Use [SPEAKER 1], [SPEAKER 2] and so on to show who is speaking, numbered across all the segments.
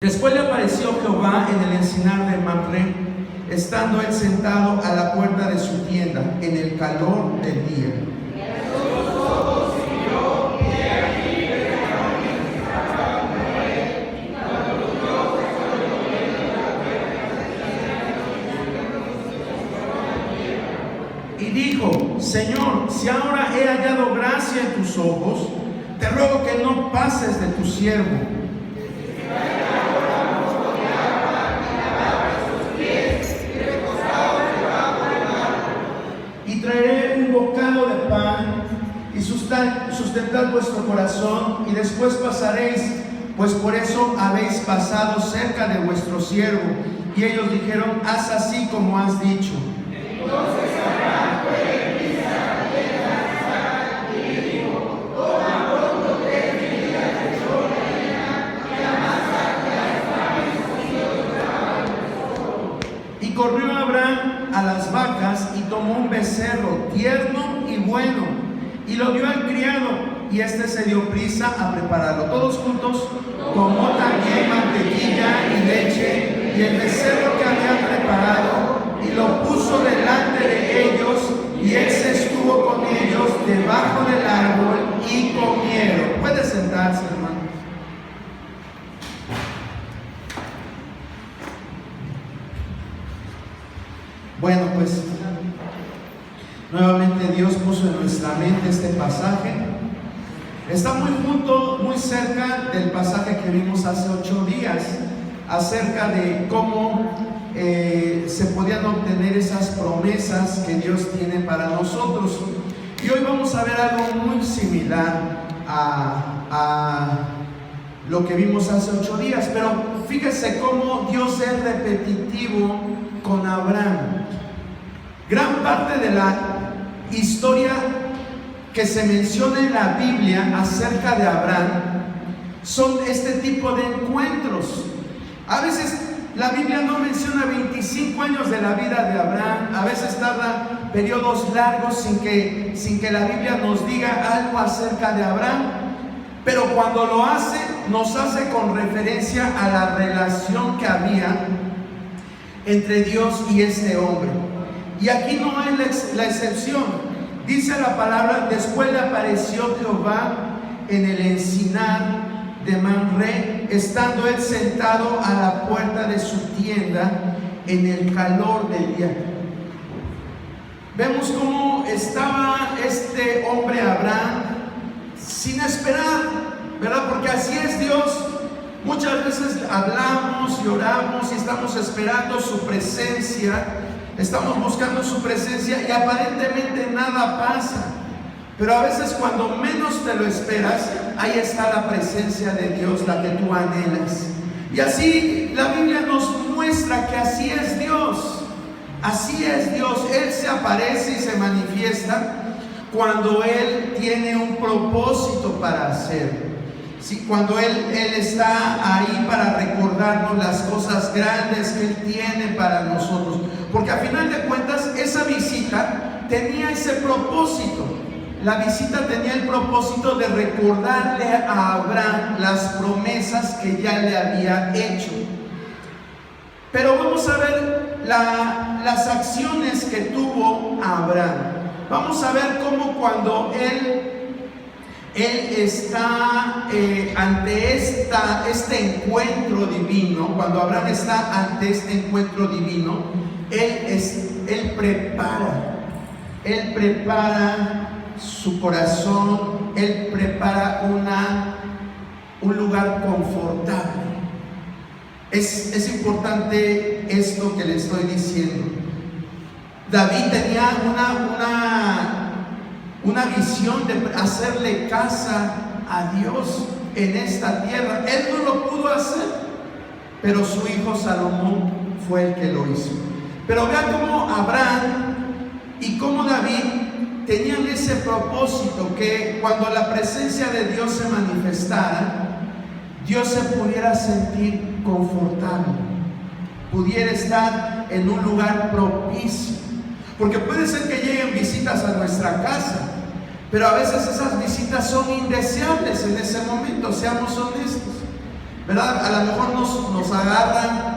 [SPEAKER 1] Después le apareció Jehová en el encinar de Mamre, estando él sentado a la puerta de su tienda, en el calor del día. Y dijo: Señor, si ahora he hallado gracia en tus ojos, te ruego que no pases de tu siervo. Y traeré un bocado de pan y sustentad vuestro corazón, y después pasaréis, pues por eso habéis pasado cerca de vuestro siervo. Y ellos dijeron: haz así como has dicho. Entonces Abraham fue deprisa a la tienda y le dijo: toma pronto 3 medidas de flor de harina y amasa las panes cocidos de trabajo. Y corrió Abraham a las vacas y tomó un becerro tierno y bueno y lo dio al criado, y éste se dio prisa a prepararlo. Todos juntos. Tomó también mantequilla y leche y el becerro que había preparado, y lo puso delante de ellos, y él se estuvo con ellos debajo del árbol y comieron. Puede sentarse, hermano. Bueno, pues nuevamente Dios puso en nuestra mente este pasaje. Está muy cerca del pasaje que vimos hace 8 días, acerca de cómo se podían obtener esas promesas que Dios tiene para nosotros. Y hoy vamos a ver algo muy similar a lo que vimos hace 8 días. Pero fíjese cómo Dios es repetitivo con Abraham. Gran parte de la historia que se menciona en la Biblia acerca de Abraham son este tipo de encuentros. A veces la Biblia no menciona 25 años de la vida de Abraham, a veces tarda periodos largos sin que la Biblia nos diga algo acerca de Abraham, pero cuando lo hace, nos hace con referencia a la relación que había entre Dios y este hombre. Y aquí no es la excepción. Dice la palabra: después le apareció Jehová en el encinar de Mamre, estando él sentado a la puerta de su tienda en el calor del día. Vemos cómo estaba este hombre Abraham sin esperar, ¿verdad? Porque así es Dios. Muchas veces hablamos y oramos y estamos esperando su presencia, estamos buscando su presencia y aparentemente nada pasa. Pero a veces cuando menos te lo esperas, ahí está la presencia de Dios, la que tú anhelas. Y así la Biblia nos muestra que así es Dios. Así es Dios. Él se aparece y se manifiesta cuando Él tiene un propósito para hacer. Sí, cuando Él está ahí para recordarnos las cosas grandes que Él tiene para nosotros. Porque a final de cuentas esa visita tenía ese propósito. La visita tenía el propósito de recordarle a Abraham las promesas que ya le había hecho. Pero vamos a ver las acciones que tuvo Abraham. Vamos a ver cómo cuando él está ante este encuentro divino, cuando Abraham está ante este encuentro divino, él prepara su corazón, él prepara un lugar confortable. Es importante esto que le estoy diciendo. David tenía una visión de hacerle casa a Dios en esta tierra. Él no lo pudo hacer, pero su hijo Salomón fue el que lo hizo. Pero vea cómo Abraham y cómo David tenían ese propósito, que cuando la presencia de Dios se manifestara, Dios se pudiera sentir confortable, pudiera estar en un lugar propicio. Porque puede ser que lleguen visitas a nuestra casa, pero a veces esas visitas son indeseables en ese momento, seamos honestos. ¿verdad? A lo mejor nos agarran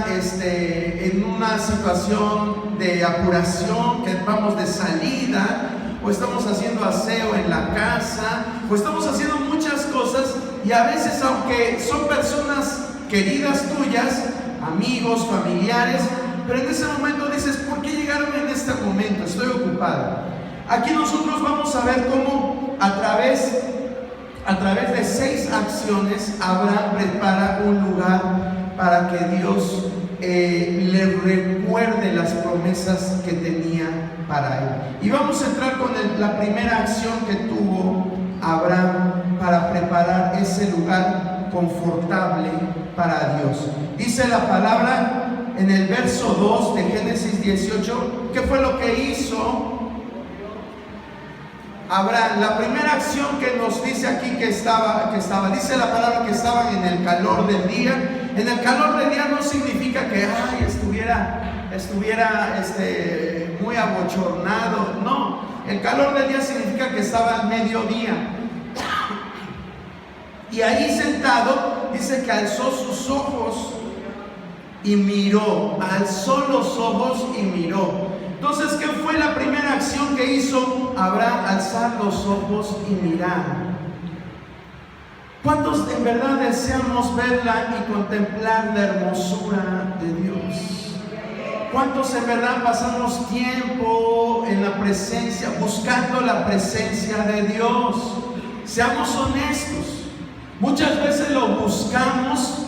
[SPEAKER 1] en una situación de apuración, que vamos de salida, o estamos haciendo aseo en la casa, o estamos haciendo muchas cosas, y a veces, aunque son personas queridas tuyas, amigos, familiares, pero en ese momento dices, ¿por qué llegaron en este momento? Estoy ocupado. Aquí nosotros vamos a ver cómo a través de 6 acciones Abraham prepara un lugar para que Dios le recuerde las promesas que tenía para él. Y vamos a entrar con la primera acción que tuvo Abraham para preparar ese lugar confortable para Dios. Dice la palabra en el verso 2 de Génesis 18, ¿qué fue lo que hizo Abraham? La primera acción que nos dice aquí que estaba, dice la palabra que estaban en el calor del día. En el calor del día no significa que estuviera muy abochornado, no. El calor del día significa que estaba al mediodía. Y ahí sentado, dice que alzó sus ojos y miró, alzó los ojos y miró. Entonces, ¿qué fue la primera acción que hizo Abraham? Alzar los ojos y mirar. ¿Cuántos en verdad deseamos verla y contemplar la hermosura de Dios? ¿Cuántos en verdad pasamos tiempo en la presencia, buscando la presencia de Dios? Seamos honestos. Muchas veces lo buscamos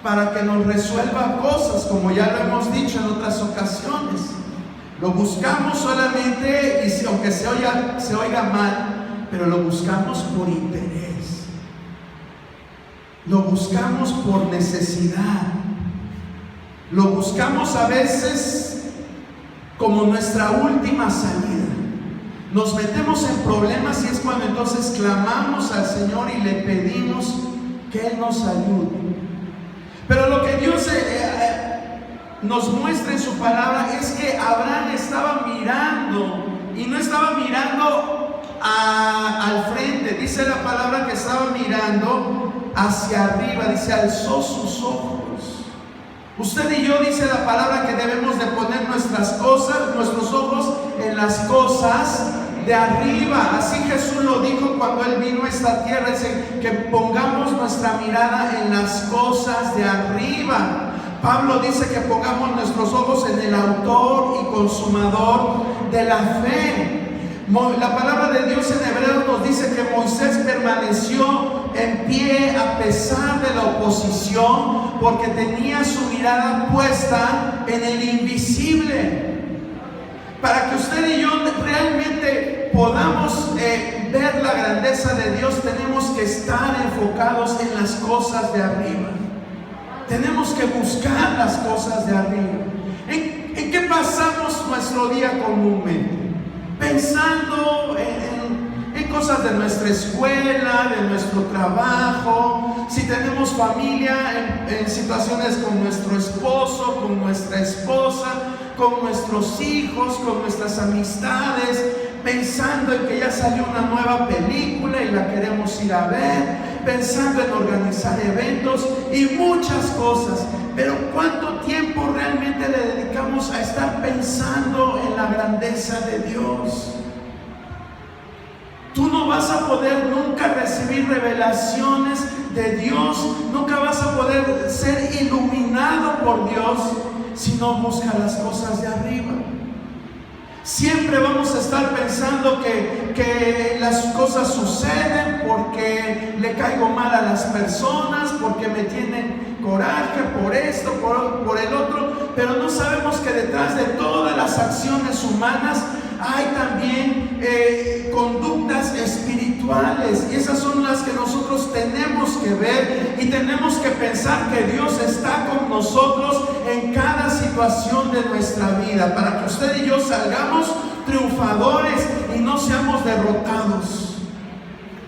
[SPEAKER 1] para que nos resuelva cosas, como ya lo hemos dicho en otras ocasiones. Lo buscamos solamente, y aunque se oiga mal, pero lo buscamos por interés. Lo buscamos por necesidad. Lo buscamos a veces como nuestra última salida. Nos metemos en problemas y es cuando entonces clamamos al Señor y le pedimos que Él nos ayude. Pero lo que Dios nos muestra en su palabra es que Abraham estaba mirando, y no estaba mirando al frente. Dice la palabra que estaba mirando hacia arriba, dice, alzó sus ojos. Usted y yo, dice la palabra, que debemos de poner nuestros ojos en las cosas de arriba. Así Jesús lo dijo cuando Él vino a esta tierra, dice que pongamos nuestra mirada en las cosas de arriba. Pablo dice que pongamos nuestros ojos en el autor y consumador de la fe. La palabra de Dios en Hebreos nos dice que Moisés permaneció en pie a pesar de la oposición, porque tenía su mirada puesta en el invisible. Para que usted y yo realmente podamos ver la grandeza de Dios, tenemos que estar enfocados en las cosas de arriba. Tenemos que buscar las cosas de arriba. ¿En qué pasamos nuestro día comúnmente? Pensando en cosas de nuestra escuela, de nuestro trabajo, si tenemos familia, en situaciones con nuestro esposo, con nuestra esposa, con nuestros hijos, con nuestras amistades, pensando en que ya salió una nueva película y la queremos ir a ver, pensando en organizar eventos y muchas cosas. Pero ¿cuánto tiempo realmente le dedicamos a estar pensando en la grandeza de Dios? Tú no vas a poder nunca recibir revelaciones de Dios, nunca vas a poder ser iluminado por Dios si no buscas las cosas de arriba. Siempre vamos a estar pensando que las cosas suceden porque le caigo mal a las personas, porque me tienen coraje por esto, por el otro, pero no sabemos que detrás de todas las acciones humanas hay también conductas espirituales, y esas son las que nosotros tenemos que ver, y tenemos que pensar que Dios está con nosotros en cada situación de nuestra vida, para que usted y yo salgamos triunfadores y no seamos derrotados.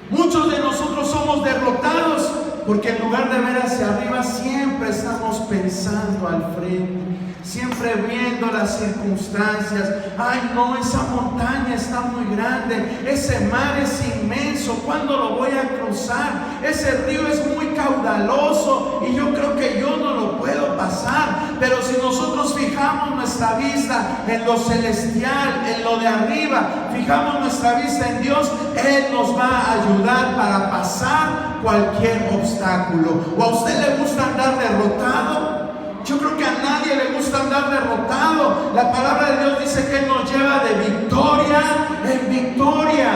[SPEAKER 1] Muchos de nosotros somos derrotados porque en lugar de ver hacia arriba siempre estamos pensando al frente. siempre viendo las circunstancias. Ay, no, esa montaña está muy grande, ese mar es inmenso, ¿cuándo lo voy a cruzar? Ese río es muy caudaloso y yo creo que yo no lo puedo pasar. Pero si nosotros fijamos nuestra vista en lo celestial, en lo de arriba, fijamos nuestra vista en Dios, Él nos va a ayudar para pasar cualquier obstáculo. ¿O a usted le gusta andar derrotado? Yo creo que a nadie le gusta andar derrotado. La palabra de Dios dice que Él nos lleva de victoria en victoria.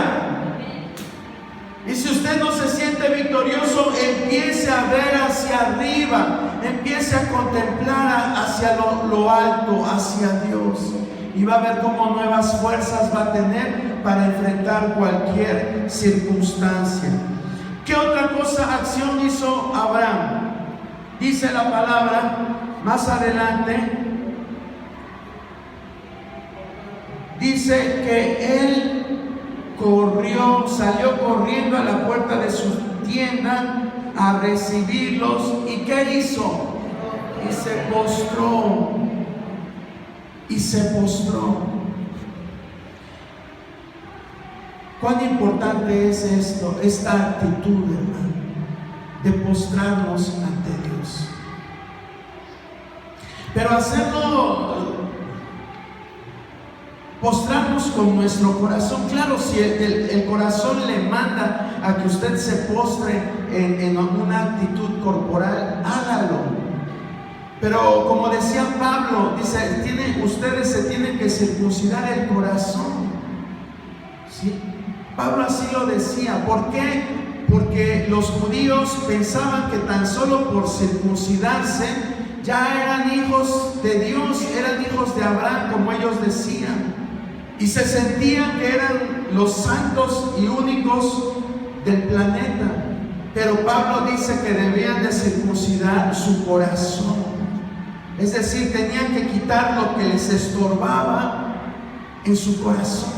[SPEAKER 1] Y si usted no se siente victorioso, empiece a ver hacia arriba, empiece a contemplar hacia lo alto, hacia Dios. Y va a ver cómo nuevas fuerzas va a tener para enfrentar cualquier circunstancia. ¿Qué otra acción hizo Abraham? Dice la palabra más adelante, dice que él salió corriendo a la puerta de su tienda a recibirlos. ¿Y qué hizo? Y se postró. ¿Cuán importante es esta actitud, hermano, de postrarnos ante Dios? Pero hacerlo, postrarnos con nuestro corazón. Claro, si el corazón le manda a que usted se postre en una actitud corporal, hágalo. Pero como decía Pablo, dice, ustedes se tienen que circuncidar el corazón. ¿Sí? Pablo así lo decía. ¿Por qué? Porque los judíos pensaban que tan solo por circuncidarse ya eran hijos de Dios, eran hijos de Abraham, como ellos decían, y se sentían que eran los santos y únicos del planeta. Pero Pablo dice que debían de circuncidar su corazón, es decir, tenían que quitar lo que les estorbaba en su corazón.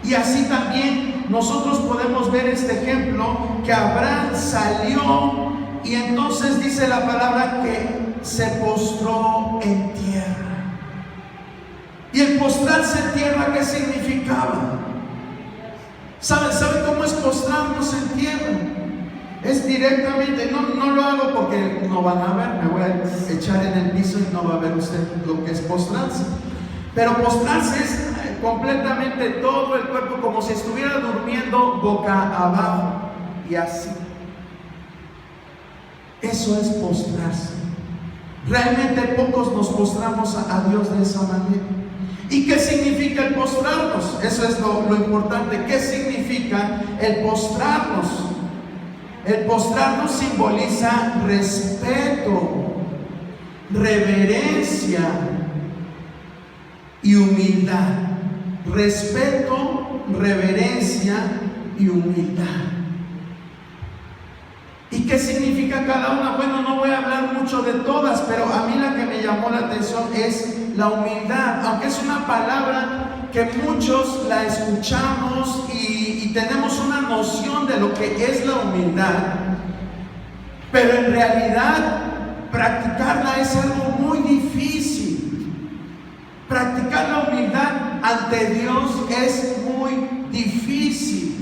[SPEAKER 1] Y así también nosotros podemos ver este ejemplo, que Abraham salió y entonces dice la palabra que se postró en tierra. Y el postrarse en tierra, ¿qué significaba? ¿Sabe cómo es postrarnos en tierra? Es directamente, no lo hago porque no van a ver, me voy a echar en el piso y no va a ver usted lo que es postrarse. Pero postrarse es completamente todo el cuerpo, como si estuviera durmiendo boca abajo y así. Eso es postrarse. Realmente pocos nos postramos a Dios de esa manera. ¿Y qué significa el postrarnos? Eso es lo importante. ¿Qué significa el postrarnos? El postrarnos simboliza respeto, reverencia y humildad. Respeto, reverencia y humildad. ¿Y qué significa cada una? Bueno, no voy a hablar mucho de todas, pero a mí la que me llamó la atención es la humildad. Aunque es una palabra que muchos la escuchamos y tenemos una noción de lo que es la humildad, pero en realidad practicarla es algo muy difícil. Practicar la humildad ante Dios es muy difícil.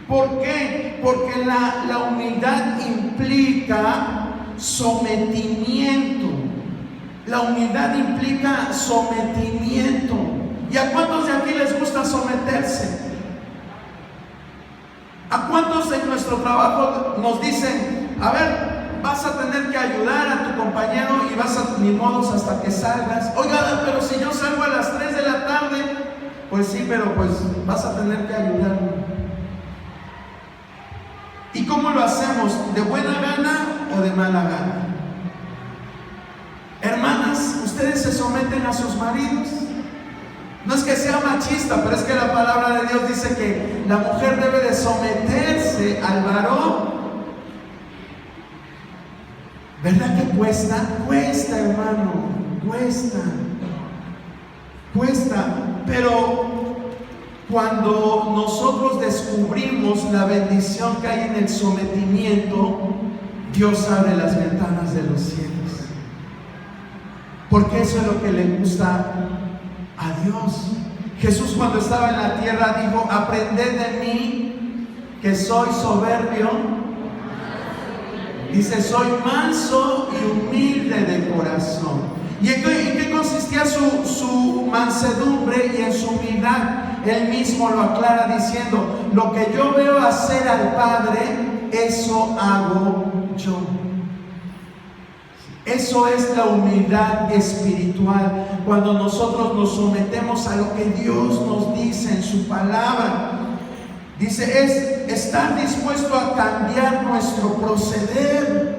[SPEAKER 1] ¿Por qué? Porque la humildad implica sometimiento. La humildad implica sometimiento. ¿Y a cuántos de aquí les gusta someterse? ¿A cuántos en nuestro trabajo nos dicen, a ver, vas a tener que ayudar a tu compañero y vas a ni modos hasta que salgas? Oiga, pero si yo salgo a las 3 de la tarde, pues sí, pero pues vas a tener que ayudarme. ¿Y cómo lo hacemos? ¿De buena gana o de mala gana? Hermanas, ¿ustedes se someten a sus maridos? No es que sea machista, pero es que la palabra de Dios dice que la mujer debe de someterse al varón. ¿Verdad que cuesta? Cuesta, hermano, cuesta. Pero cuando nosotros descubrimos la bendición que hay en el sometimiento, Dios abre las ventanas de los cielos. porque eso es lo que le gusta a Dios. Jesús, cuando estaba en la tierra, dijo: aprended de mí, que soy soberbio. Dice: soy manso y humilde de corazón. ¿Y en qué consistía su mansedumbre y en su humildad? Él mismo lo aclara diciendo: lo que yo veo hacer al Padre, eso hago yo. Eso es la humildad espiritual, cuando nosotros nos sometemos a lo que Dios nos dice en su palabra. Dice, es estar dispuesto a cambiar nuestro proceder.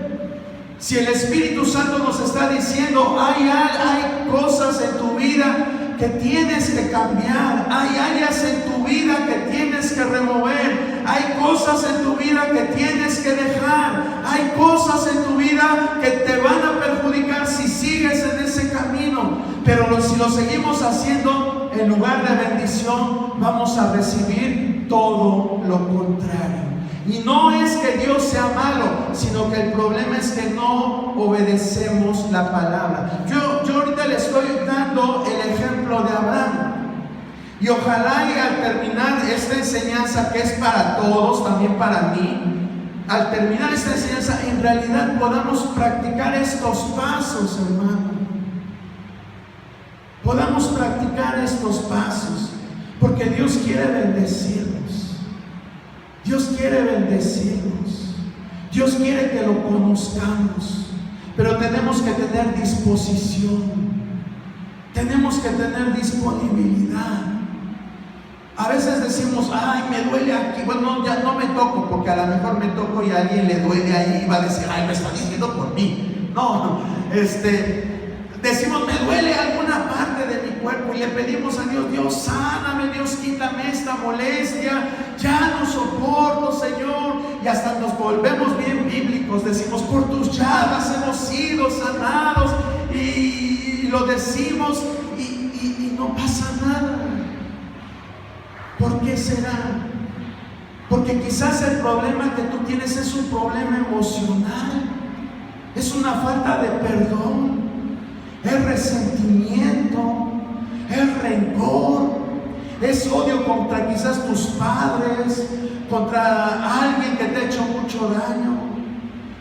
[SPEAKER 1] Si el Espíritu Santo nos está diciendo: hay cosas en tu vida que tienes que cambiar, hay áreas en tu vida que tienes que remover, hay cosas en tu vida que tienes que dejar, hay cosas en tu vida que te van a perjudicar si sigues en ese camino, pero si lo seguimos haciendo, en lugar de bendición, vamos a recibir todo lo contrario. Y no es que Dios sea malo, sino que el problema es que no obedecemos la palabra. Yo ahorita le estoy dando el ejemplo de Abraham. Y ojalá y al terminar esta enseñanza, que es para todos, también para mí, al terminar esta enseñanza, en realidad podamos practicar estos pasos, hermano. Podamos practicar estos pasos, porque Dios quiere bendecirnos. Dios quiere bendecirnos. Dios quiere que lo conozcamos, pero tenemos que tener disposición. Tenemos que tener disponibilidad. A veces decimos: ay, me duele aquí. Bueno, ya no me toco, porque a lo mejor me toco y a alguien le duele ahí y va a decir: ay, me está diciendo por mí. No, decimos: me duele alguna parte de mi cuerpo, y le pedimos a Dios: Dios, sáname, Dios, quítame esta molestia, ya no soporto, Señor. Y hasta nos volvemos bien bíblicos, decimos: por tus llagas hemos sido sanados, y lo decimos y no pasa nada. ¿Por qué será? Porque quizás el problema que tú tienes es un problema emocional, es una falta de perdón, es resentimiento, es rencor, es odio contra quizás tus padres, contra alguien que te ha hecho mucho daño,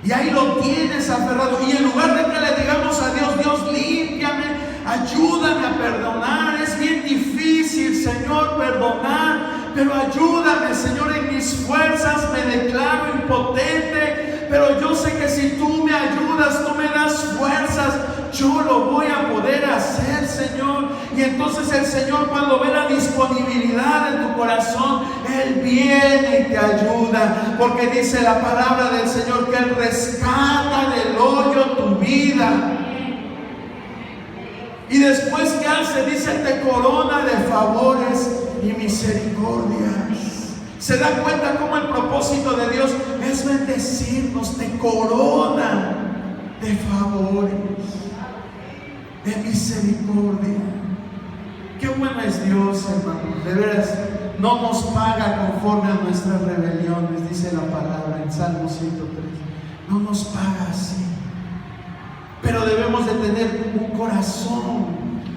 [SPEAKER 1] y ahí lo tienes aferrado. Y en lugar de que le digamos a Dios: Dios, límpiame, ayúdame a perdonar. Es bien difícil, Señor, perdonar, pero ayúdame, Señor, en mis fuerzas me declaro impotente, pero yo sé que si tú me ayudas, tú me das fuerzas, yo lo voy a poder hacer, Señor. Y entonces el Señor, cuando ve la disponibilidad en tu corazón, Él viene y te ayuda, porque dice la palabra del Señor que Él rescata del hoyo tu vida. Y después, ¿qué hace? Dice: te corona de favores y misericordias. ¿Se da cuenta cómo el propósito de Dios es bendecirnos? Te corona de favores, de misericordia. Qué bueno es Dios, hermano. De veras, no nos paga conforme a nuestras rebeliones, dice la palabra en Salmo 103. No nos paga así. Pero debemos de tener un corazón.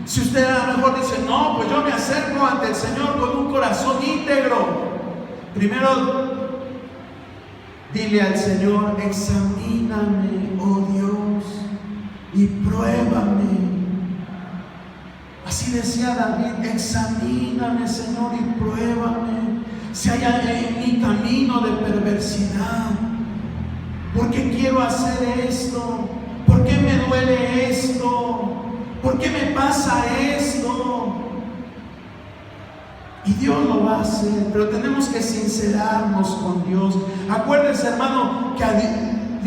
[SPEAKER 1] Si usted a lo mejor dice: no, pues yo me acerco ante el Señor con un corazón íntegro. Primero, dile al Señor: examíname, oh Dios, y pruébame. Así decía David: examíname, Señor, y pruébame si hay en mi camino de perversidad. ¿Por qué quiero hacer esto? ¿Por qué me duele esto? ¿Por qué me pasa esto? Y Dios lo va a hacer, pero tenemos que sincerarnos con Dios. Acuérdense, hermano, que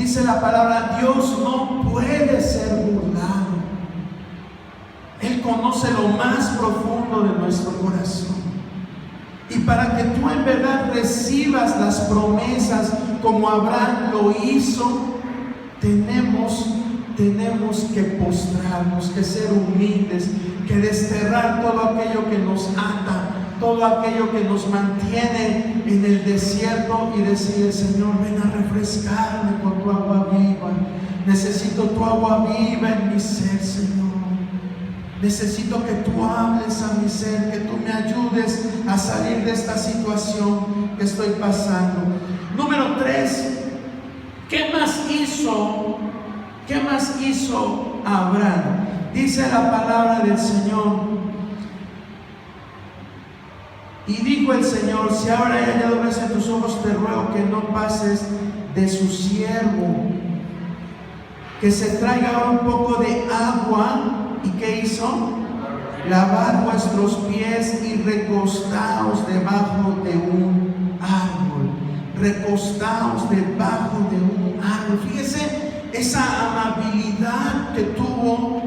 [SPEAKER 1] dice la palabra: Dios no puede ser burlado. Él conoce lo más profundo de nuestro corazón. Y para que tú en verdad recibas las promesas como Abraham lo hizo, tenemos que postrarnos, que ser humildes, que desterrar todo aquello que nos ata, todo aquello que nos mantiene en el desierto, y decirle: Señor, ven a refrescarme con tu agua viva. Necesito tu agua viva en mi ser, Señor. necesito que tú hables a mi ser, que tú me ayudes a salir de esta situación que estoy pasando. Número 3, ¿qué más hizo? ¿Qué más hizo Abraham? Dice la palabra del Señor. Y dijo el Señor: si ahora he hallado gracia en tus ojos, te ruego que no pases de su siervo, que se traiga ahora un poco de agua. ¿Y qué hizo? Lavar vuestros pies y recostaos debajo de un árbol. Recostaos debajo de un árbol. Fíjese esa amabilidad que tuvo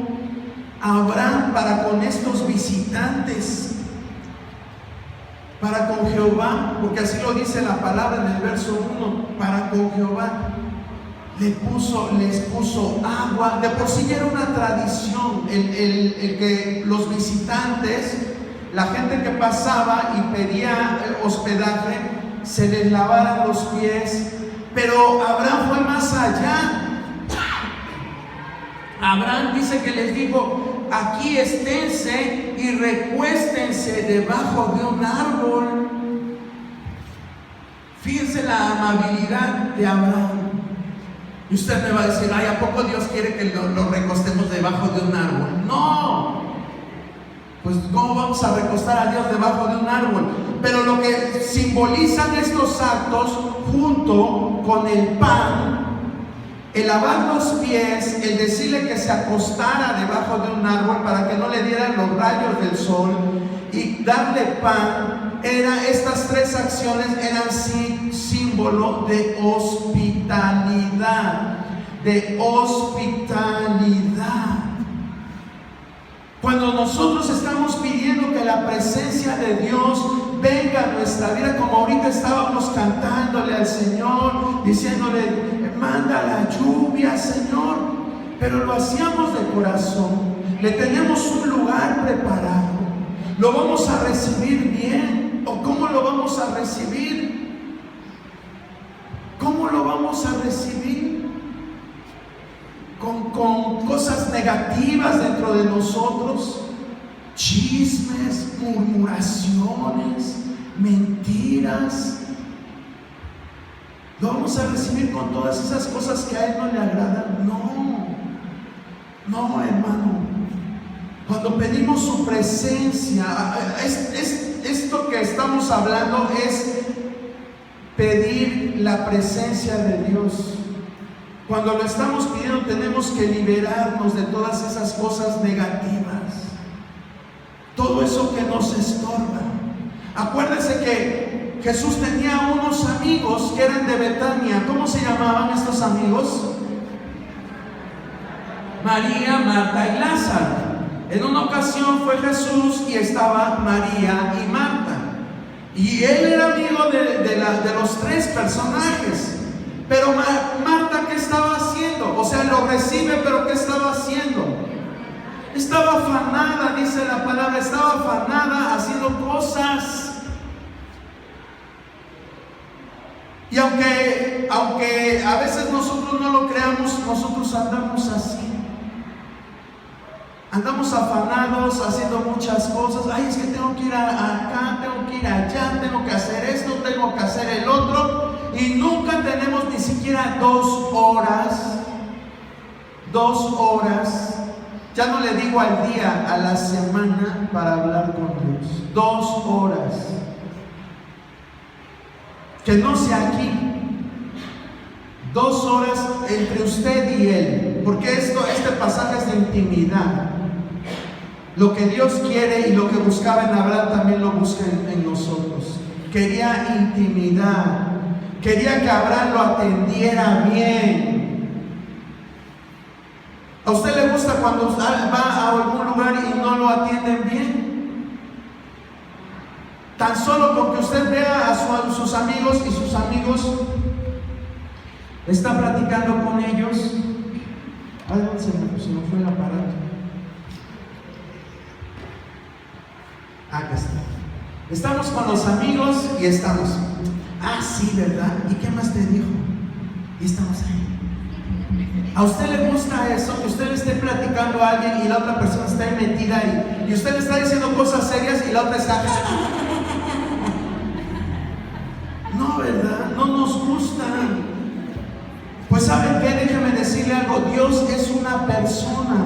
[SPEAKER 1] Abraham para con estos visitantes, para con Jehová, porque así lo dice la palabra en el verso 1, para con Jehová. Les puso agua. De por sí ya era una tradición el que los visitantes, la gente que pasaba y pedía hospedaje, se les lavaran los pies. Pero Abraham fue más allá. Abraham dice que les dijo: aquí esténse y recuéstense debajo de un árbol. Fíjense la amabilidad de Abraham. Y usted me va a decir: ay, ¿a poco Dios quiere que lo recostemos debajo de un árbol? No. Pues ¿cómo vamos a recostar a Dios debajo de un árbol? Pero lo que simbolizan estos actos, junto con el pan, el lavar los pies, el decirle que se acostara debajo de un árbol para que no le dieran los rayos del sol, y darle pan, estas 3 acciones eran símbolo de hospitalidad. De hospitalidad. Cuando nosotros estamos pidiendo que la presencia de Dios venga a nuestra vida, como ahorita estábamos cantándole al Señor, diciéndole: manda la lluvia, Señor, pero lo hacíamos de corazón, le tenemos un lugar preparado. ¿Lo vamos a recibir bien? ¿O cómo lo vamos a recibir? ¿Cómo lo vamos a recibir? Con cosas negativas dentro de nosotros, chismes, murmuraciones, mentiras. ¿Lo vamos a recibir con todas esas cosas que a Él no le agradan? No, hermano. Cuando pedimos su presencia, esto que estamos hablando es pedir la presencia de Dios. Cuando lo estamos pidiendo, tenemos que liberarnos de todas esas cosas negativas, todo eso que nos estorba. Acuérdense que Jesús tenía unos amigos que eran de Betania. ¿Cómo se llamaban estos amigos? María, Marta y Lázaro. En una ocasión fue Jesús y estaba María y Marta, y él era amigo de los 3 personajes. Pero Marta, ¿qué estaba haciendo? O sea, lo recibe, pero ¿qué estaba haciendo? Estaba afanada, dice la palabra, estaba afanada haciendo cosas. Y aunque a veces nosotros no lo creamos, nosotros andamos así. Andamos afanados haciendo muchas cosas. Ay, es que tengo que ir acá, tengo que ir allá, tengo que hacer esto, tengo que hacer el otro. Y nunca tenemos ni siquiera 2 horas. 2 horas. Ya no le digo al día, a la semana, para hablar con Dios. 2 horas. Que no sea aquí. 2 horas entre usted y Él. Porque este pasaje es de intimidad. Lo que Dios quiere y lo que buscaba en Abraham también lo busca en nosotros. Quería intimidad. Quería que Abraham lo atendiera bien. ¿A usted le gusta cuando va a algún lugar y no lo atienden bien? Tan solo con que usted vea a sus amigos y sus amigos está platicando con ellos. Ay, se me fue el aparato. Acá está. Estamos con los amigos y estamos. Ah, sí, ¿verdad? ¿Y qué más te dijo? Y estamos ahí. ¿A usted le gusta eso? Que usted esté esté platicando a alguien y la otra persona está ahí metida y usted le está diciendo cosas serias y la otra está... No, ¿verdad? No nos gusta. Pues ¿saben qué? Déjeme decirle algo. Dios es una persona.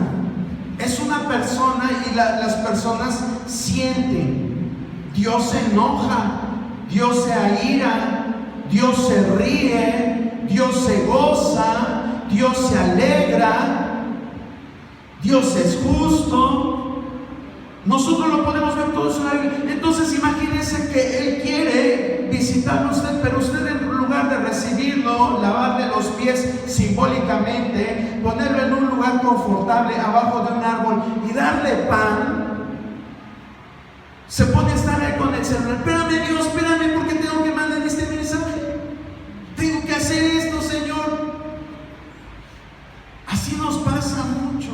[SPEAKER 1] Es una persona y las personas sienten. Dios se enoja, Dios se aira, Dios se ríe, Dios se goza, Dios se alegra, Dios es justo. Nosotros lo podemos ver todo eso en la Biblia. Entonces imagínense que Él quiere visitarlo a usted, pero usted en lugar de recibirlo, lavarle los pies simbólicamente, ponerlo en un lugar confortable abajo de un árbol y darle pan, se pone a estar ahí con el celular. Espérame Dios, espérame, porque tengo que mandar este mensaje, tengo que hacer esto, Señor. Así nos pasa a muchos.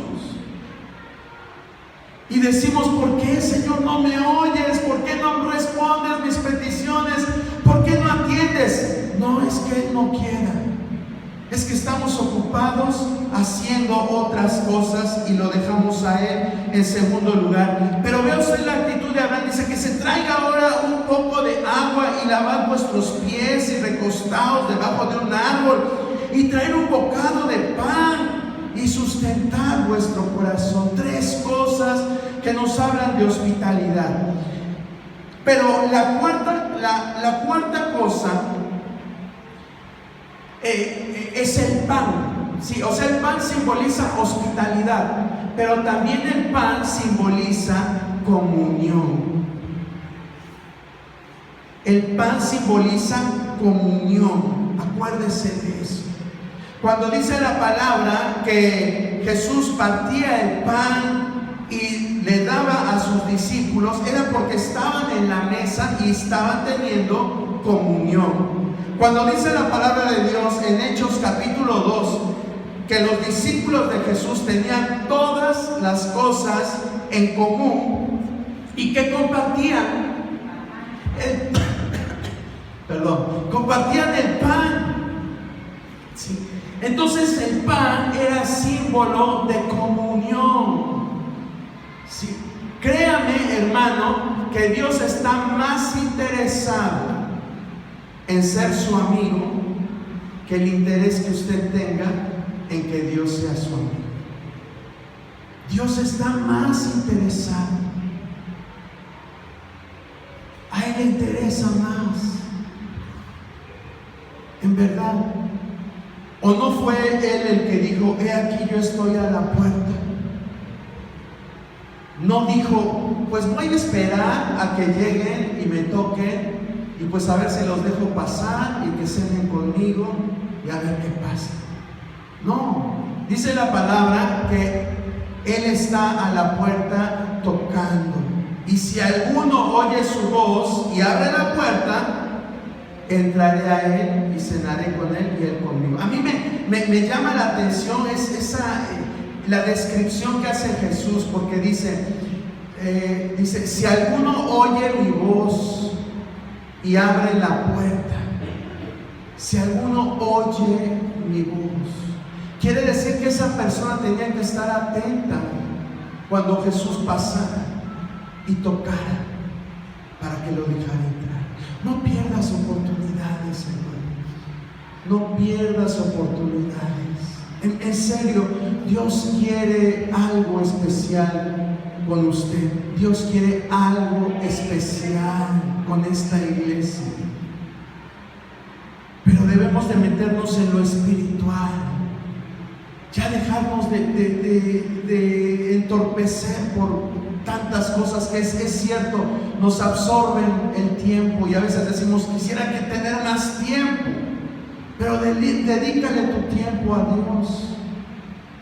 [SPEAKER 1] Y decimos, ¿por qué, Señor, no me oyes? ¿Por qué no respondes mis peticiones? ¿Por qué no atiendes? No es que Él no quiera, es que estamos ocupados haciendo otras cosas y lo dejamos a Él en segundo lugar. Pero vea usted la actitud de Abraham. Dice que se traiga ahora un poco de agua y lavad vuestros pies y recostaos debajo de un árbol y traer un bocado de pan y sustentar vuestro corazón. Tres cosas que nos hablan de hospitalidad. Pero la cuarta cosa es el pan. Sí, o sea, el pan simboliza hospitalidad, pero también el pan simboliza comunión. El pan simboliza comunión. Acuérdese de eso. Cuando dice la palabra que Jesús partía el pan y le daba a sus discípulos, era porque estaban en la mesa y estaban teniendo comunión. Cuando dice la palabra de Dios en Hechos capítulo 2 que los discípulos de Jesús tenían todas las cosas en común y que compartían compartían el pan. Sí. Entonces el pan era símbolo de comunión. Sí. Créame, hermano, que Dios está más interesado en ser su amigo que el interés que usted tenga en que Dios sea su amigo. Dios está más interesado. A Él le interesa más. En verdad. ¿O no fue Él el que dijo, he aquí yo estoy a la puerta? No dijo, pues voy a esperar a que lleguen y me toquen y pues a ver si los dejo pasar y que cenen conmigo y a ver qué pasa. No, dice la palabra que Él está a la puerta tocando. Y si alguno oye su voz y abre la puerta, entraré a Él y cenaré con Él y Él conmigo. A mí me llama la atención la descripción que hace Jesús, porque dice, si alguno oye mi voz y abre la puerta, si alguno oye mi voz, quiere decir que esa persona tenía que estar atenta cuando Jesús pasara y tocara para que lo dejara entrar. No pierdas oportunidades, hermano. No pierdas oportunidades. En serio, Dios quiere algo especial con usted. Dios quiere algo especial con esta iglesia. Pero debemos de meternos en lo espiritual. Ya dejarnos de entorpecer por tantas cosas que es cierto, nos absorben el tiempo y a veces decimos, quisiera que tener más tiempo, pero dedícale tu tiempo a Dios.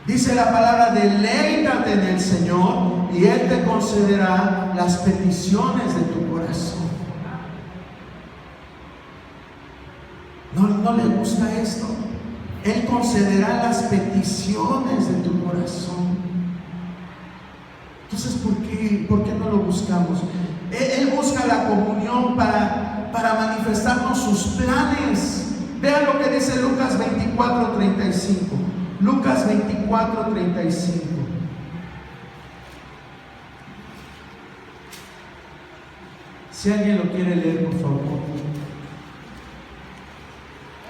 [SPEAKER 1] Dice la palabra, deleítate en el Señor y Él te concederá las peticiones de tu corazón. ¿No le gusta esto? Él concederá las peticiones de tu corazón. Entonces, ¿por qué no lo buscamos? Él busca la comunión para manifestarnos sus planes. Vean lo que dice Lucas 24:35. Lucas 24:35. Si alguien lo quiere leer, por favor.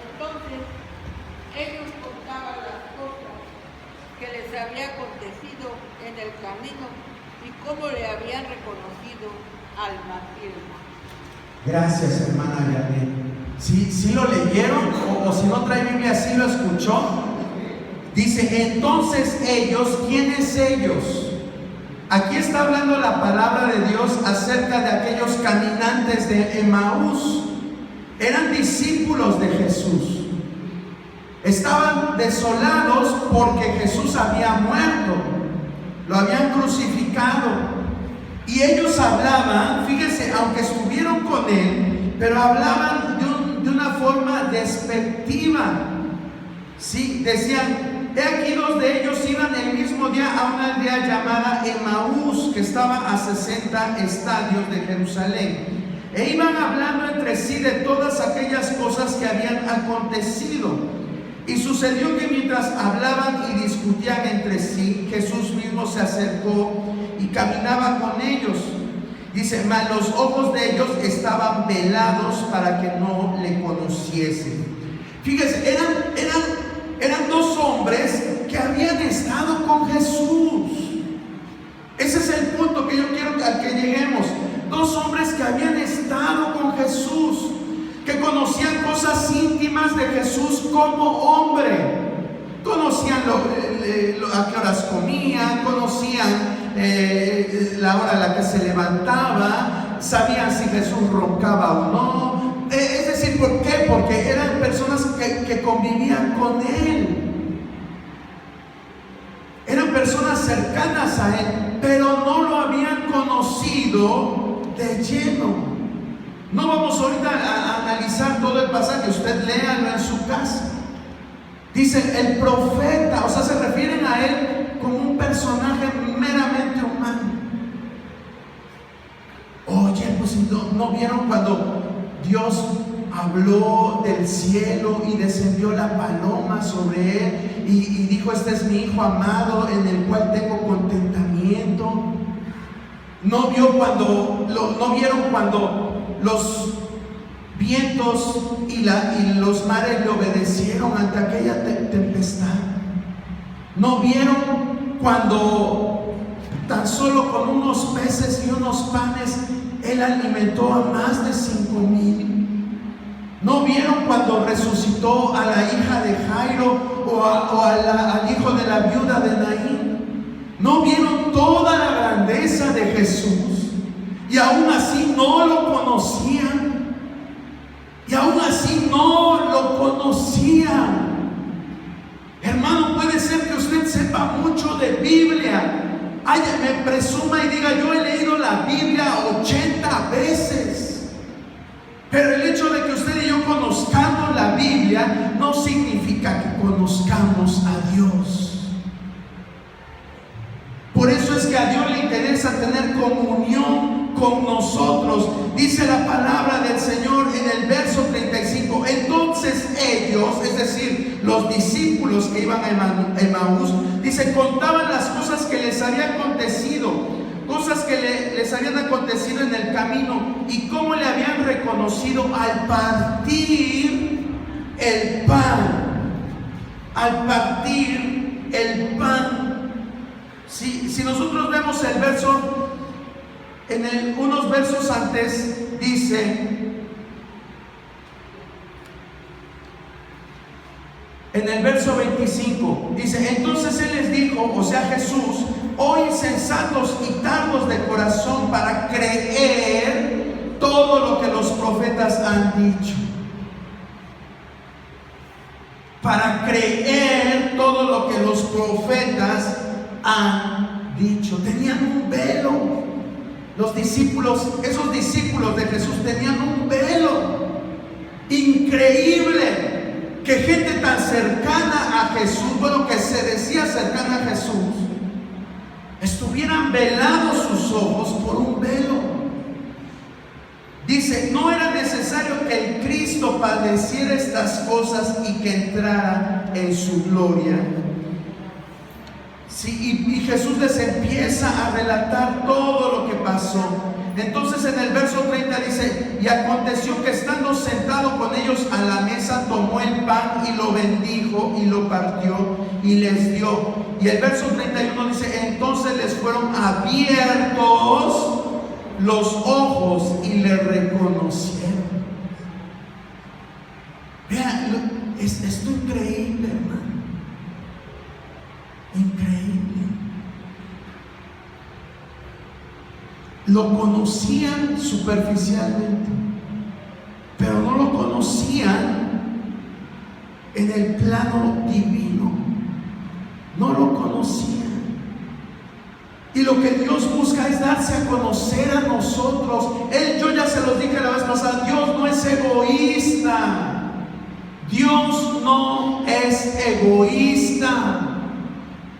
[SPEAKER 2] Entonces, ellos contaban las cosas que les había acontecido en el camino y cómo le habían reconocido al martirlo.
[SPEAKER 1] Gracias, hermana Janet. ¿Sí lo leyeron? O si no trae Biblia, ¿sí lo escuchó? Dice, entonces ellos, ¿quiénes ellos? Aquí está hablando la palabra de Dios acerca de aquellos caminantes de Emaús. Eran discípulos de Jesús. Estaban desolados porque Jesús había muerto. Lo habían crucificado. Y ellos hablaban, fíjense, aunque estuvieron con él, pero hablaban de una forma despectiva. Sí, decían, he aquí dos de ellos iban el mismo día a una aldea llamada Emaús, que estaba a 60 estadios de Jerusalén. E iban hablando entre sí de todas aquellas cosas que habían acontecido. Y sucedió que mientras hablaban y discutían entre sí, Jesús mismo se acercó y caminaba con ellos. Dice, mas los ojos de ellos estaban velados para que no le conociesen. Fíjese, eran dos hombres que habían estado con Jesús. Ese es el punto que yo quiero al que lleguemos. Dos hombres que habían estado con Jesús, que conocían cosas íntimas de Jesús como hombre. Conocían a qué horas comía, conocían la hora a la que se levantaba, sabían si Jesús roncaba o no. Es decir, ¿por qué? Porque eran personas que convivían con Él. Eran personas cercanas a Él, pero no lo habían conocido de lleno. No vamos ahorita a analizar todo el pasaje, usted léalo en su casa. Dice el profeta, o sea, se refieren a él como un personaje meramente humano. Oye, pues ¿no vieron cuando Dios habló del cielo y descendió la paloma sobre él y dijo, este es mi hijo amado en el cual tengo contentamiento? ¿No vieron cuando los vientos y los mares le obedecieron ante aquella tempestad? ¿No vieron cuando tan solo con unos peces y unos panes Él alimentó a más de 5,000? ¿No vieron cuando resucitó a la hija de Jairo al hijo de la viuda de Naín? ¿No vieron toda la grandeza de Jesús? Y aún así no lo conocían. Y aún así no lo conocían. Hermano, puede ser que usted sepa mucho de Biblia. Me presuma y diga, yo he leído la Biblia 80 veces. Pero el hecho de que usted y yo conozcamos la Biblia no significa que conozcamos a Dios. Por eso es que a Dios le interesa tener comunión con nosotros. Dice la palabra del Señor en el verso 35. Entonces ellos, es decir, los discípulos que iban a Emaús, dice, contaban las cosas que les había acontecido, cosas que les habían acontecido en el camino y cómo le habían reconocido al partir el pan. Al partir el pan. Si nosotros vemos el verso, unos versos antes dice, en el verso 25, dice, entonces Él les dijo, o sea Jesús, oh insensatos y tardos de corazón para creer todo lo que los profetas han dicho. Para creer todo lo que los profetas han dicho. Tenían un velo. Los discípulos, esos discípulos de Jesús tenían un velo. Increíble que gente tan cercana a Jesús, bueno, que se decía cercana a Jesús, estuvieran velados sus ojos por un velo. Dice, no era necesario que el Cristo padeciera estas cosas y que entrara en su gloria. Sí, y Jesús les empieza a relatar todo lo que pasó. Entonces en el verso 30 dice: y aconteció que estando sentado con ellos a la mesa, tomó el pan y lo bendijo y lo partió y les dio. Y el verso 31 dice: entonces les fueron abiertos los ojos y le reconocieron. Vean, esto increíble, hermano. Increíble. Lo conocían superficialmente, pero no lo conocían en el plano divino. No lo conocían. Y lo que Dios busca es darse a conocer a nosotros. Yo ya se los dije la vez pasada, Dios no es egoísta. Dios no es egoísta.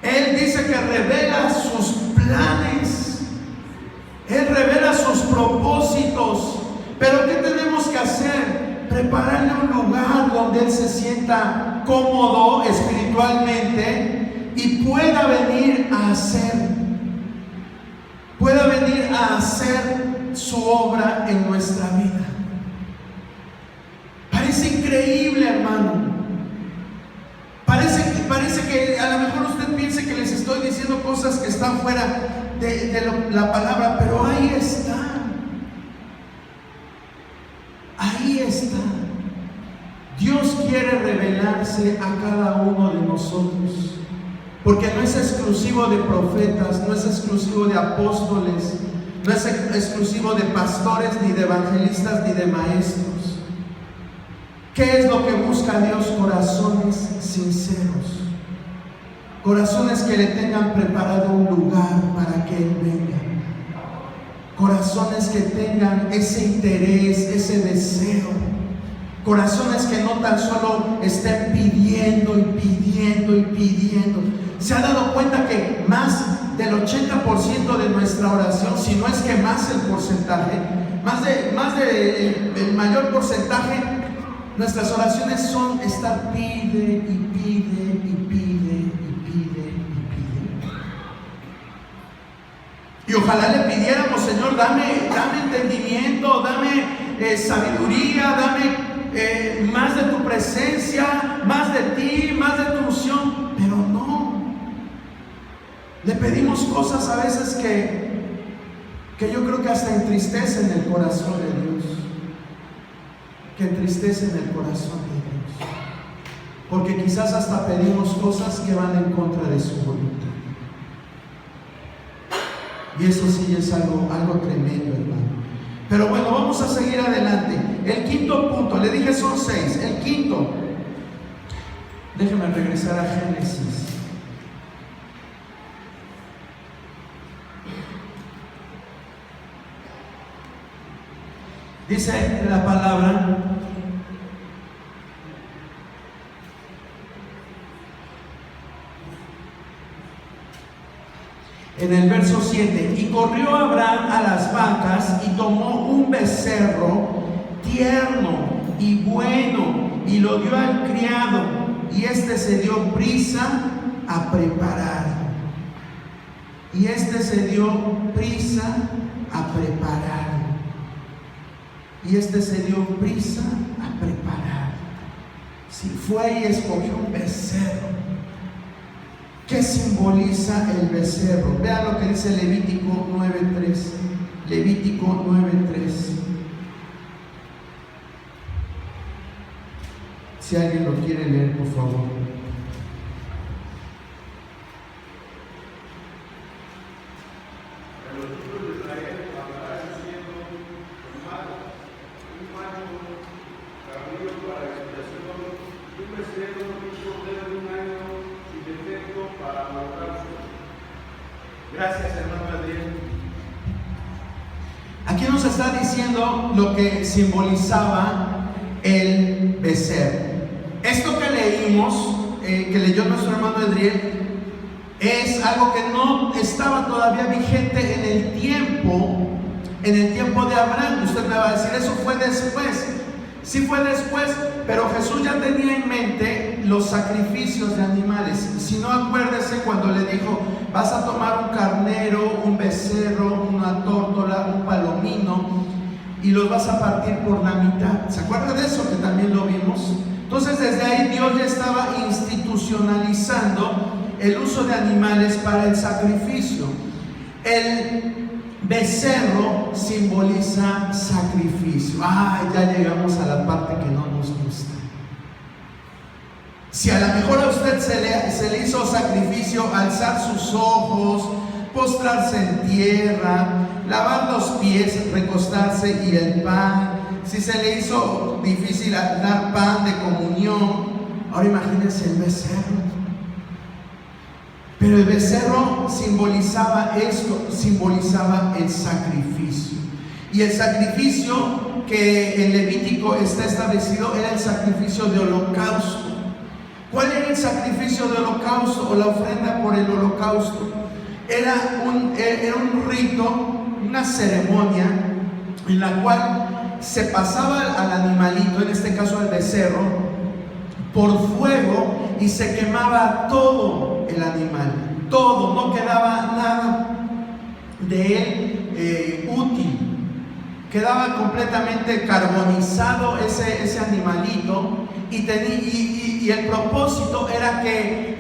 [SPEAKER 1] Él dice que revela sus planes. Él revela sus propósitos. Pero ¿qué tenemos que hacer? Prepararle un lugar donde Él se sienta cómodo espiritualmente y pueda venir a hacer su obra en nuestra vida. Parece increíble, hermano. Parece que a lo mejor usted piense que les estoy diciendo cosas que están fuera de la palabra, pero ahí está. Ahí está. Dios quiere revelarse a cada uno de nosotros, porque no es exclusivo de profetas, no es exclusivo de apóstoles, no es exclusivo de pastores, ni de evangelistas, ni de maestros. ¿Qué es lo que busca Dios? Corazones sinceros, corazones que le tengan preparado un lugar para que Él venga, corazones que tengan ese interés, ese deseo, corazones que no tan solo estén pidiendo y pidiendo y pidiendo. ¿Se ha dado cuenta que más del 80% de nuestra oración, si no es que más el porcentaje, el mayor porcentaje, nuestras oraciones son estar pide y pide y pide y pide y pide? Y ojalá le pidiéramos: Señor, dame entendimiento, dame sabiduría, dame más de tu presencia, más de ti, más de tu unción. Pero no. Le pedimos cosas a veces que yo creo que hasta entristecen el corazón de Dios. Que entristecen el corazón de Dios. Porque quizás hasta pedimos cosas que van en contra de su voluntad. Y eso sí es algo tremendo, hermano. Pero bueno, vamos a seguir adelante. El quinto punto, le dije son 6. El quinto, déjeme regresar a Génesis. Dice la palabra: en el verso 7, y corrió Abraham a las vacas y tomó un becerro tierno y bueno y lo dio al criado, y éste se dio prisa a preparar. Y éste se dio prisa a preparar. Y este se dio prisa a preparar. Si fue y escogió un becerro. ¿Qué simboliza el becerro? Vean lo que dice Levítico 9:3. Levítico 9:3. Si alguien lo quiere leer, por favor. Gracias, hermano Adrián. Aquí nos está diciendo lo que simbolizaba el becerro. Esto que leímos, que leyó nuestro hermano Adrián, es algo que no estaba todavía vigente en el tiempo de Abraham. Usted me va a decir, eso fue después. Sí fue después, pero Jesús ya tenía en mente los sacrificios de animales. Si no, acuérdese cuando le dijo: vas a tomar un carnero, un becerro, una tórtola, un palomino, y los vas a partir por la mitad. ¿Se acuerda de eso? Que también lo vimos. Entonces desde ahí Dios ya estaba institucionalizando el uso de animales para el sacrificio. El becerro simboliza sacrificio. Ya llegamos a la parte que no nos gusta. Si a lo mejor a usted se le hizo sacrificio alzar sus ojos, postrarse en tierra, lavar los pies, recostarse y el pan, si se le hizo difícil dar pan de comunión, ahora imagínense el becerro. Pero el becerro simbolizaba esto, simbolizaba el sacrificio. Y el sacrificio que en Levítico está establecido era el sacrificio de holocausto. ¿Cuál era el sacrificio de holocausto o la ofrenda por el holocausto? Era un rito, una ceremonia en la cual se pasaba al animalito, en este caso al becerro, por fuego y se quemaba todo el animal, todo, no quedaba nada de él útil, quedaba completamente carbonizado ese animalito. Y el propósito era que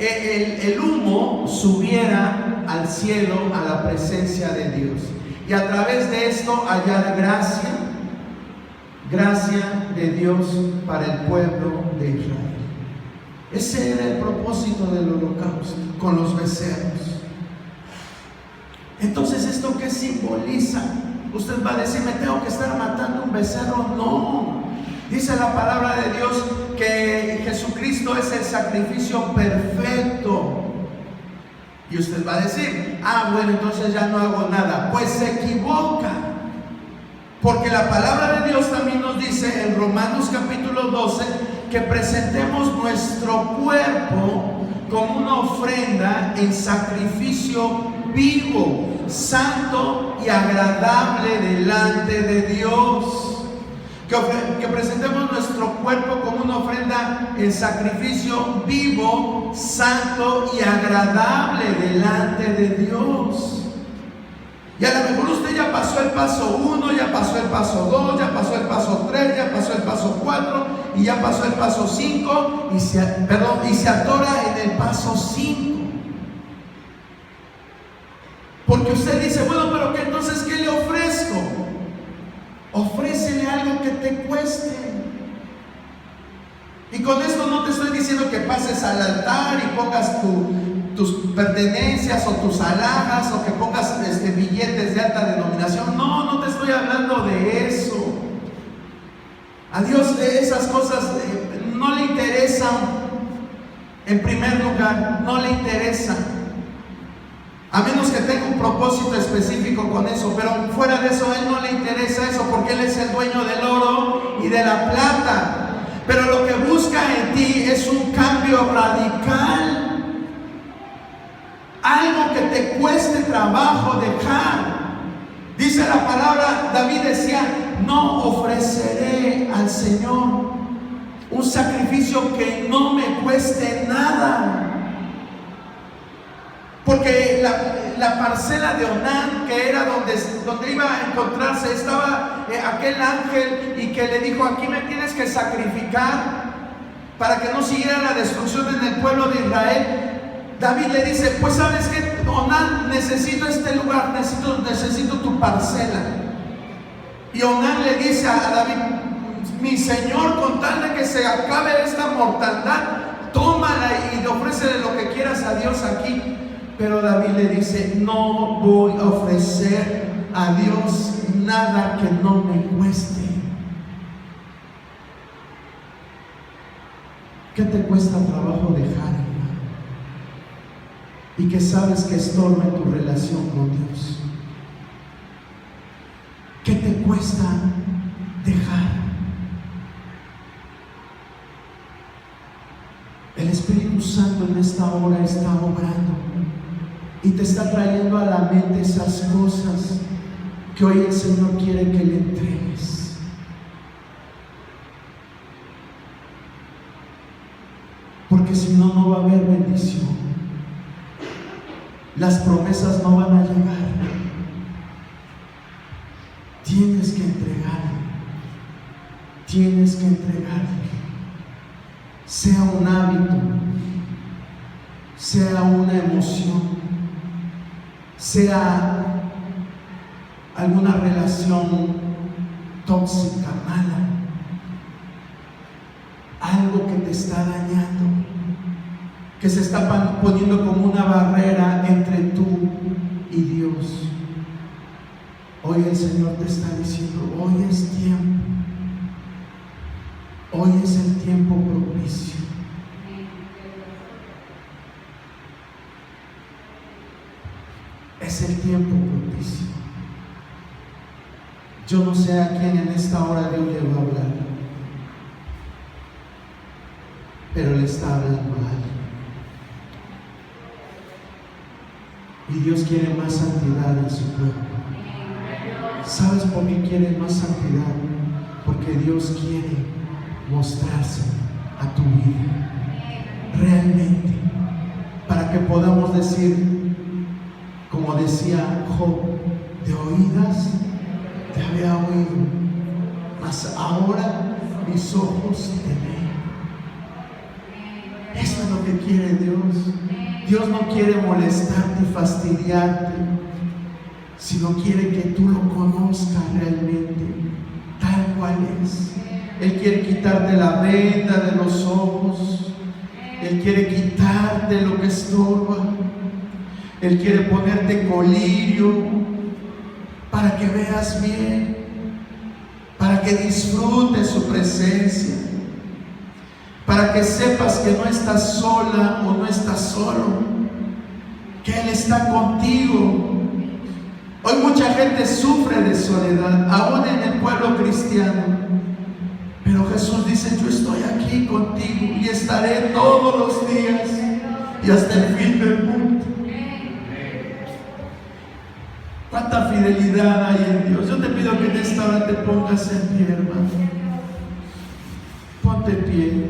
[SPEAKER 1] el humo subiera al cielo, a la presencia de Dios, y a través de esto hallar gracia de Dios para el pueblo de Israel. Ese era el propósito del holocausto con los becerros. Entonces, ¿esto qué simboliza? Usted va a decir: me tengo que estar matando un becerro. No, dice la palabra de Dios que Jesucristo es el sacrificio perfecto. Y usted va a decir: bueno, entonces ya no hago nada. Pues se equivoca, porque la palabra de Dios también nos dice en Romanos capítulo 12 que presentemos nuestro cuerpo como una ofrenda en sacrificio vivo, santo y agradable delante de Dios. Que presentemos nuestro cuerpo como una ofrenda en sacrificio vivo, santo y agradable delante de Dios. Y a lo mejor usted ya pasó el paso 1, ya pasó el paso 2, ya pasó el paso 3, ya pasó el paso 4 y ya pasó el paso 5 y se atora en el paso 5. Porque usted dice: bueno, pero ¿qué entonces qué le ofrezco? Ofrécele algo que te cueste. Y con esto no te estoy diciendo que pases al altar y pongas tus pertenencias o tus alhajas, o que pongas billetes de alta denominación. No te estoy hablando de eso. A Dios esas cosas no le interesan. En primer lugar, no le interesan, a menos que tenga un propósito específico con eso. Pero fuera de eso, a Él no le interesa eso, porque Él es el dueño del oro y de la plata. Pero lo que busca en ti es un cambio radical, algo que te cueste trabajo dejar. Dice la palabra, David decía: no ofreceré al Señor un sacrificio que no me cueste nada. Porque la parcela de Onán, que era donde iba a encontrarse, estaba aquel ángel, y que le dijo: aquí me tienes que sacrificar para que no siguiera la destrucción en el pueblo de Israel. David le dice: pues sabes que, Onán, necesito este lugar, necesito tu parcela. Y Onán le dice a David: mi señor, con tal de que se acabe esta mortandad, tómala y ofrécele lo que quieras a Dios aquí. Pero David le dice: no voy a ofrecer a Dios nada que no me cueste. ¿Qué te cuesta trabajo dejar, hermano? Y que sabes que estorba en tu relación con Dios. ¿Qué te cuesta dejar? El Espíritu Santo en esta hora está obrando y te está trayendo a la mente esas cosas que hoy el Señor quiere que le entregues. porque si no, no va a haber bendición. Las promesas no van a llegar. Tienes que entregarle. Tienes que entregarle. Sea un hábito, sea una emoción, sea alguna relación tóxica, mala, algo que te está dañando, que se está poniendo como una barrera entre tú y Dios. Hoy el Señor te está diciendo: hoy es tiempo. Hoy es el tiempo propicio. Es el tiempo propicio. Yo no sé a quién en esta hora Dios le va a hablar, pero le está hablando a alguien. Y Dios quiere más santidad en su pueblo. ¿Sabes por qué quiere más santidad? Porque Dios quiere mostrarse a tu vida realmente, para que podamos decir, como decía Job: de oídas te había oído, mas ahora mis ojos te ven. Eso es lo que quiere Dios. Dios no quiere molestarte y fastidiarte, sino quiere que tú lo conozcas realmente, tal cual es. Él quiere quitarte la venda de los ojos. Él quiere quitarte lo que estorba. Él quiere ponerte colirio para que veas bien, para que disfrutes su presencia, para que sepas que no estás sola o no estás solo, que Él está contigo. Hoy mucha gente sufre de soledad, aún en el pueblo cristiano. Pero Jesús dice: yo estoy aquí contigo y estaré todos los días y hasta el fin del mundo. ¿Cuánta fidelidad hay en Dios? Yo te pido que en esta hora te pongas en pie, hermano. Ponte en pie.